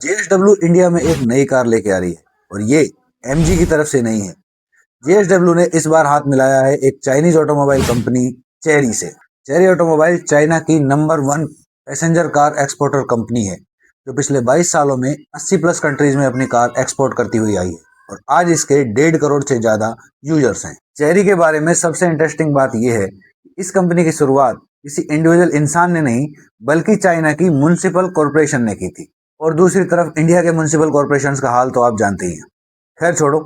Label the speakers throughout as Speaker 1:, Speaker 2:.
Speaker 1: JSW India में एक नई कार लेके आ रही है और ये एमजी की तरफ से नहीं है। जेएसडब्ल्यू ने इस बार हाथ मिलाया है एक चाइनीज ऑटोमोबाइल कंपनी चेरी से। चेरी ऑटोमोबाइल चाइना की number 1 passenger car exporter company है जो पिछले 22 सालों में 80 प्लस कंट्रीज में अपनी कार एक्सपोर्ट करती हुई आई है और आज इसके 1.5 करोड़ से ज्यादा यूजर्स हैं। चेरी के बारे में सबसे इंटरेस्टिंग बात यह है कि इस कंपनी की शुरुआत किसी इंडिविजुअल इंसान ने नहीं बल्कि चाइना की म्युनिसिपल कॉरपोरेशन ने की थी। और दूसरी तरफ इंडिया के म्युनिसिपल कॉरपोरेशन का हाल तो आप जानते ही हैं। खैर छोड़ो,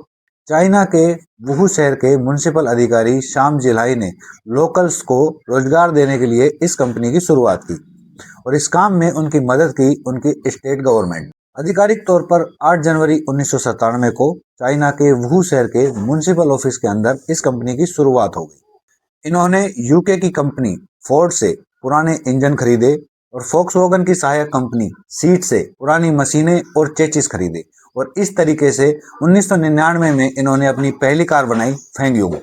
Speaker 1: चाइना के वुहू शहर के म्युनिसिपल अधिकारी शाम जिलाई ने लोकल्स को रोजगार देने के लिए इस कंपनी की शुरुआत की और इस काम में उनकी मदद की उनकी स्टेट गवर्नमेंट। आधिकारिक तौर पर 8 जनवरी 1997 को चाइना के वुहू शहर के म्युनिसिपल ऑफिस के अंदर इस कंपनी की शुरुआत हो गई। इन्होंने यूके की कंपनी फोर्ड से पुराने इंजन खरीदे और फोक्सवैगन की सहायक कंपनी सीट से पुरानी मशीनें और चेचिस खरीदे और इस तरीके से 1999 में इन्होंने अपनी पहली कार बनाई फेंगयुंग।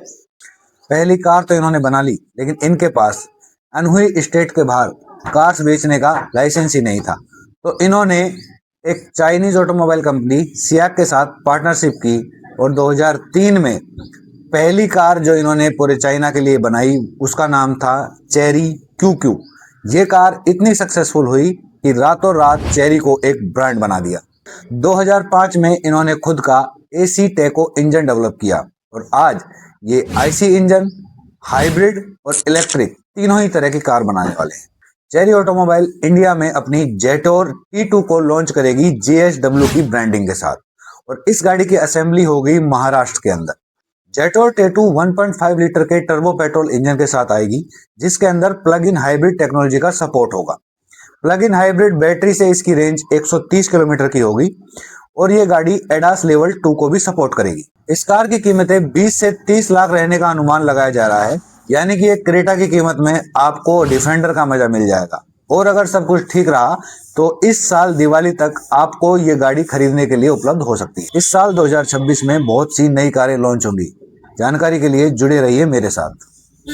Speaker 1: पहली कार तो इन्होंने बना ली, लेकिन इनके पास अनहुई स्टेट के बाहर कार्स बेचने का लाइसेंस ही नहीं था। तो इन्होंने एक चाइनीज ऑटोमोबाइल कंपनी सियाक के साथ पार्टनरशिप की और 2003 में पहली कार जो इन्होंने पूरे चाइना के लिए बनाई उसका नाम था चेरी क्यू। ये कार इतनी सक्सेसफुल हुई कि रातों रात चेरी को एक ब्रांड बना दिया। 2005 में इन्होंने खुद का एसी टेको इंजन डेवलप किया और आज ये आईसी इंजन, हाइब्रिड और इलेक्ट्रिक तीनों ही तरह की कार बनाने वाले हैं। चेरी ऑटोमोबाइल इंडिया में अपनी जेटोर T2 को लॉन्च करेगी जेएसडब्ल्यू की ब्रांडिंग के साथ और इस गाड़ी की असेंबली होगी महाराष्ट्र के अंदर। जेटोर T2 1.5 लीटर के टर्बो पेट्रोल इंजन के साथ आएगी जिसके अंदर प्लग इन हाइब्रिड टेक्नोलॉजी का सपोर्ट होगा। प्लग इन हाइब्रिड बैटरी से इसकी रेंज 130 किलोमीटर की होगी और ये गाड़ी एडास लेवल 2 को भी सपोर्ट करेगी। इस कार की कीमतें 20 से 30 लाख रहने का अनुमान लगाया जा रहा है, यानी कि एक क्रेटा की कीमत में आपको डिफेंडर का मजा मिल जाएगा। और अगर सब कुछ ठीक रहा तो इस साल दिवाली तक आपको ये गाड़ी खरीदने के लिए उपलब्ध हो सकती है। इस साल 2026 में बहुत सी नई कारें लॉन्च होंगी। जानकारी के लिए जुड़े रहिए मेरे साथ।